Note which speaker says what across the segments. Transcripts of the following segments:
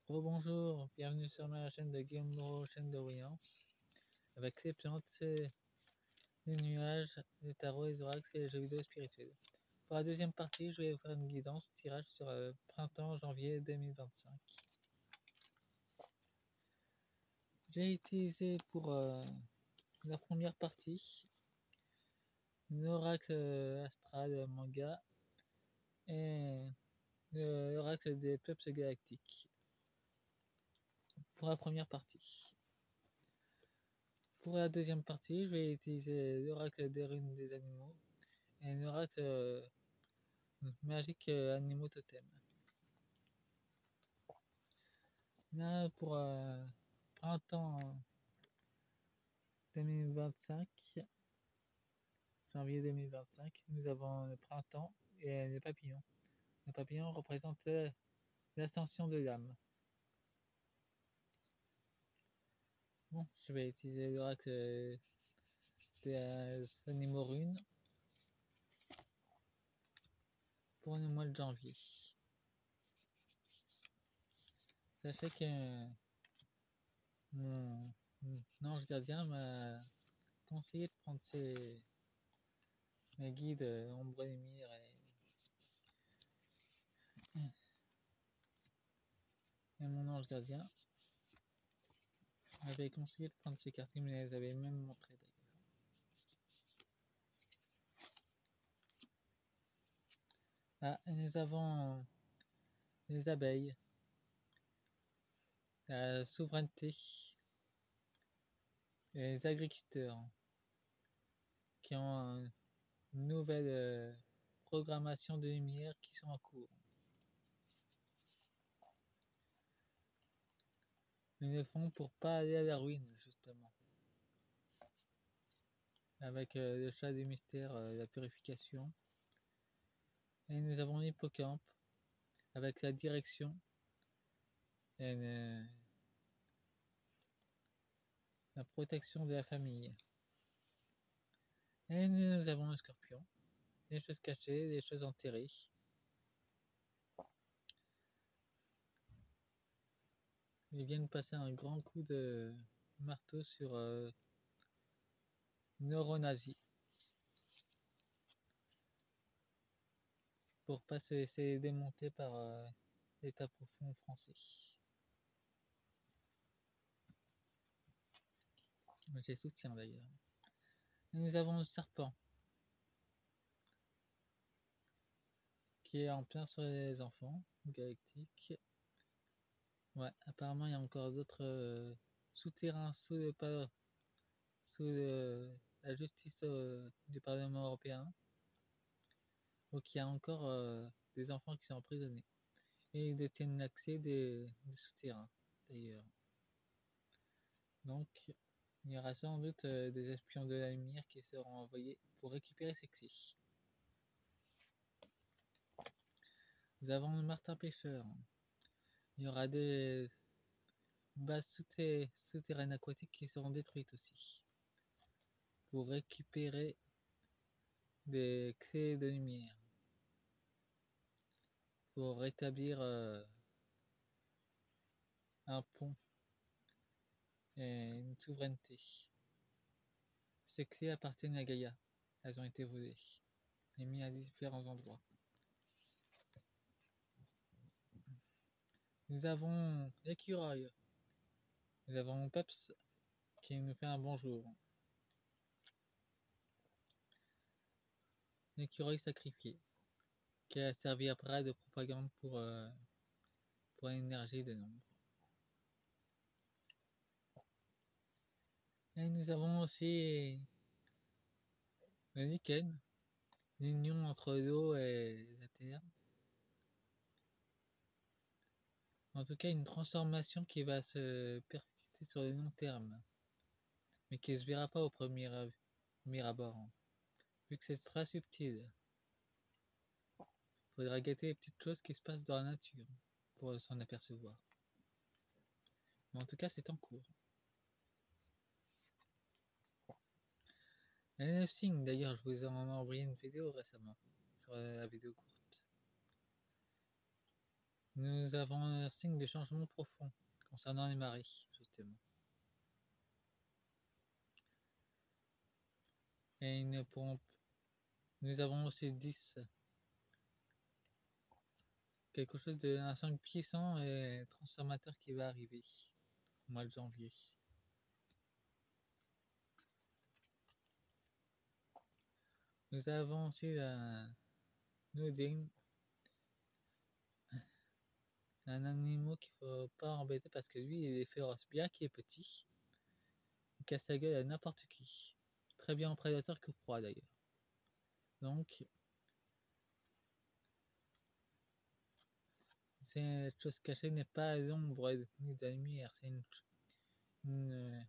Speaker 1: Rebonjour, bienvenue sur ma chaîne de Guillaume Moreau, chaîne de voyance, avec les plantes, les nuages, les tarots, les oracles et les jeux vidéo spirituels. Pour la deuxième partie, je vais vous faire une guidance tirage sur printemps janvier 2025. J'ai utilisé pour la première partie l'oracle astral manga et l'oracle des peuples galactiques pour la première partie. Pour la deuxième partie, je vais utiliser l'oracle des runes des animaux et l'oracle magique animaux totem. Là, pour printemps 2025, janvier 2025, nous avons le printemps et les papillons. Les papillons représentent l'ascension de l'âme. Bon, je vais utiliser l'oracle des animaux runes pour le mois de janvier. Sachez que mon ange gardien m'a conseillé de prendre mes guides ombre et lumière et mon ange gardien m'avait conseillé de prendre ces cartes, il me les avait même montré d'ailleurs. Ah, et nous avons les abeilles, la souveraineté et les agriculteurs qui ont une nouvelle programmation de lumière qui sont en cours. Ils le font pour pas aller à la ruine justement. Avec le chat du mystère, la purification. Et nous avons l'hippocampe avec la direction et la protection de la famille. Et nous avons le scorpion, les choses cachées, les choses enterrées. Ils viennent passer un grand coup de marteau sur Neuronazi pour pas se laisser démonter par l'état profond français. J'ai soutien d'ailleurs. Et nous avons le serpent qui est en plein sur les enfants galactiques. Ouais, apparemment il y a encore d'autres souterrains sous la justice du Parlement européen. Donc il y a encore des enfants qui sont emprisonnés. Et ils détiennent l'accès des souterrains d'ailleurs. Donc il y aura sans doute des espions de la lumière qui seront envoyés pour récupérer ces clés. Nous avons le martin pêcheur. Il y aura des bases souterraines aquatiques qui seront détruites aussi pour récupérer des clés de lumière, pour rétablir un pont et une souveraineté. Ces clés appartiennent à Gaïa. Elles ont été volées et mises à différents endroits. Nous avons l'écureuil. Nous avons Peps qui nous fait un bonjour. L'écureuil sacrifié qui a servi après de propagande pour l'énergie de l'ombre. Et nous avons aussi le lichen, l'union entre l'eau et la terre. En tout cas, une transformation qui va se percuter sur le long terme, mais qui ne se verra pas au premier abord, vu que c'est très subtil. Il faudra guetter les petites choses qui se passent dans la nature pour s'en apercevoir. Mais en tout cas, c'est en cours. Et le signe, d'ailleurs, je vous en ai envoyé une vidéo récemment, sur la vidéo courte. Nous avons un signe de changement profond concernant les marées, justement. Et nous avons aussi 10. Quelque chose d'un 5 puissant et transformateur qui va arriver au mois de janvier. Nous avons aussi Noding, un animal qu'il faut pas embêter parce que lui il est féroce, bien qu'il est petit, il casse la gueule à n'importe qui. Très bien en prédateur que proie d'ailleurs. Donc, cette chose cachée n'est pas l'ombre ni de la lumière, c'est une, une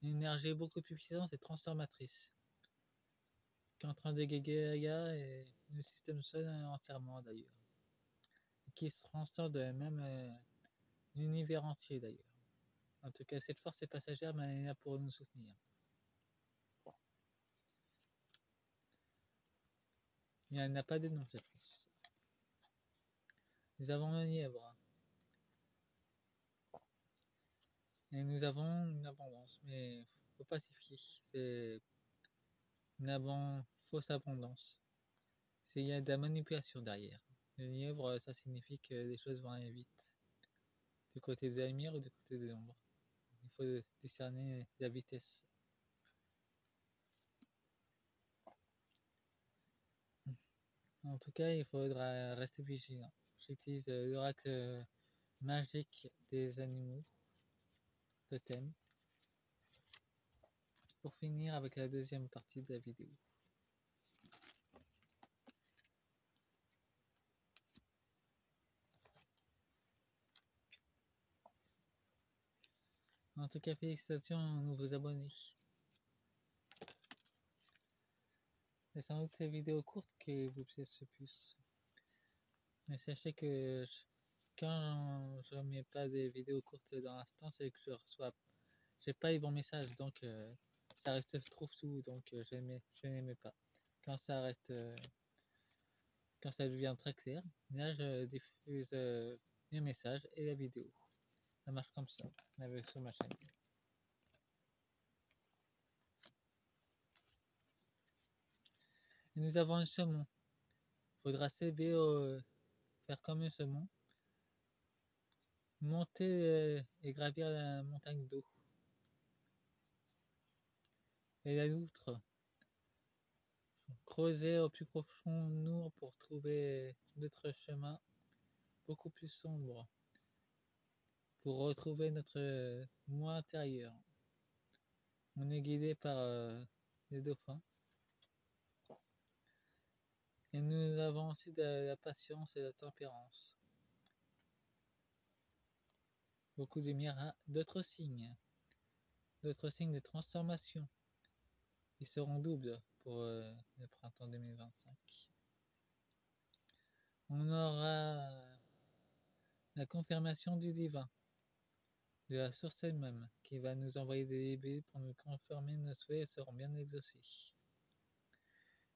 Speaker 1: énergie beaucoup plus puissante et transformatrice, qui est en train d'égayer et le système seul entièrement d'ailleurs, qui se transforme de même l'univers entier d'ailleurs. En tout cas, cette force est passagère, mais elle est là pour nous soutenir. Mais elle n'a pas de nom cette force. Nous avons un lièvre. Et nous avons une abondance, mais faut pas s'y fier. C'est une fausse abondance. Il y a de la manipulation derrière. Le lièvre, ça signifie que les choses vont aller vite. Du côté de la lumière ou du côté de l'ombre. Il faut discerner la vitesse. En tout cas, il faudra rester vigilant. J'utilise l'oracle magique des animaux, totem, pour finir avec la deuxième partie de la vidéo. En tout cas, félicitations aux nouveaux abonnés. C'est sans doute ces vidéos courtes qui vous plaisent le plus. Mais sachez que quand je mets pas des vidéos courtes dans l'instant, c'est que j'ai pas les bons messages, donc ça reste trouve-tout, donc je n'aimais pas. Quand ça reste, quand ça devient très clair, là je diffuse les messages et la vidéo. Ça marche comme ça, avec sur ma chaîne. Et nous avons un saumon. Faudra s'élever faire comme un saumon. Monter et gravir la montagne d'eau. Et la loutre. Creuser au plus profond de nous pour trouver d'autres chemins beaucoup plus sombres. Pour retrouver notre moi intérieur. On est guidé par les dauphins. Et nous avons aussi de la patience et de la tempérance. Beaucoup de miracles, d'autres signes de transformation. Ils seront doubles pour le printemps 2025. On aura la confirmation du divin, de la source elle-même, qui va nous envoyer des bébés pour nous confirmer nos souhaits seront bien exaucés.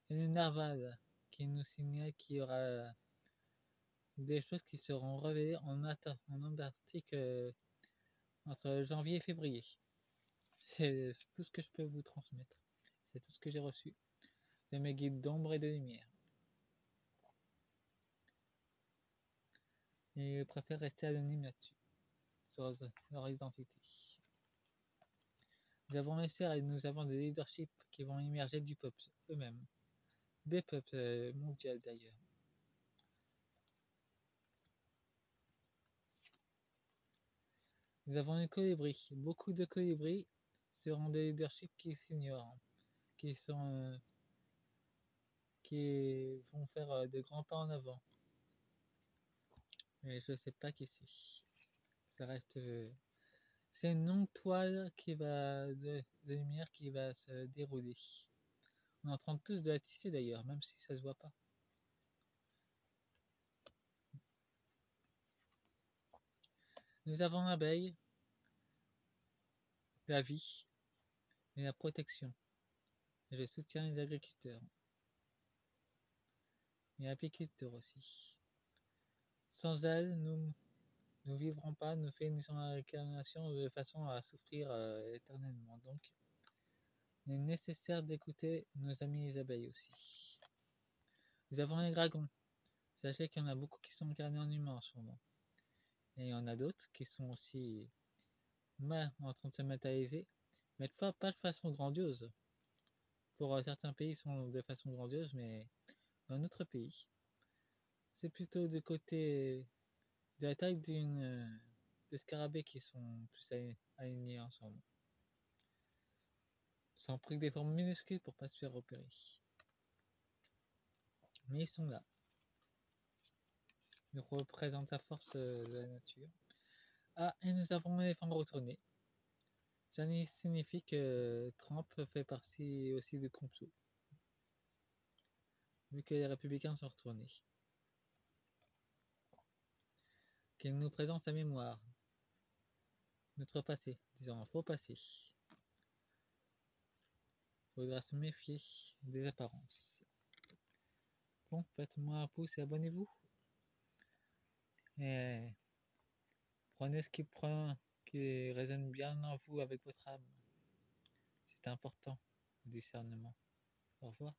Speaker 1: Et le narval, qui nous signale qu'il y aura des choses qui seront révélées en Antarctique entre janvier et février. C'est tout ce que je peux vous transmettre. C'est tout ce que j'ai reçu de mes guides d'ombre et de lumière. Et je préfère rester anonyme là-dessus, sur leur identité. Nous avons les serres et nous avons des leaderships qui vont émerger du peuple eux-mêmes. Des peuples mondiaux d'ailleurs. Nous avons les colibris. Beaucoup de colibris seront des leaderships qui s'ignorent, qui qui vont faire de grands pas en avant. Mais je sais pas qui c'est. Ça reste. C'est une longue toile de lumière qui va se dérouler. On est en train tous de la tisser d'ailleurs, même si ça se voit pas. Nous avons l'abeille, la vie et la protection. Et je soutiens les agriculteurs. Et apiculteurs aussi. Sans elle, nous vivrons pas, nous finissons la réincarnation de façon à souffrir éternellement. Donc, il est nécessaire d'écouter nos amis les abeilles aussi. Nous avons les dragons. Sachez qu'il y en a beaucoup qui sont incarnés en humains en ce moment. Et il y en a d'autres qui sont aussi en train de se matérialiser, mais pas de façon grandiose. Pour certains pays, ils sont de façon grandiose, mais dans notre pays, c'est plutôt du côté de la taille des scarabées qui sont plus alignés ensemble. Ils ont pris des formes minuscules pour pas se faire repérer. Mais ils sont là. Ils représentent la force de la nature. Ah, et nous avons l'éléphant retourné. Ça signifie que Trump fait partie aussi du complot. Vu que les républicains sont retournés. Qu'il nous présente sa mémoire. Notre passé, disons un faux passé. Faudra se méfier des apparences. Bon, faites-moi un pouce et abonnez-vous. Et prenez ce qui résonne bien en vous avec votre âme. C'est important, le discernement. Au revoir.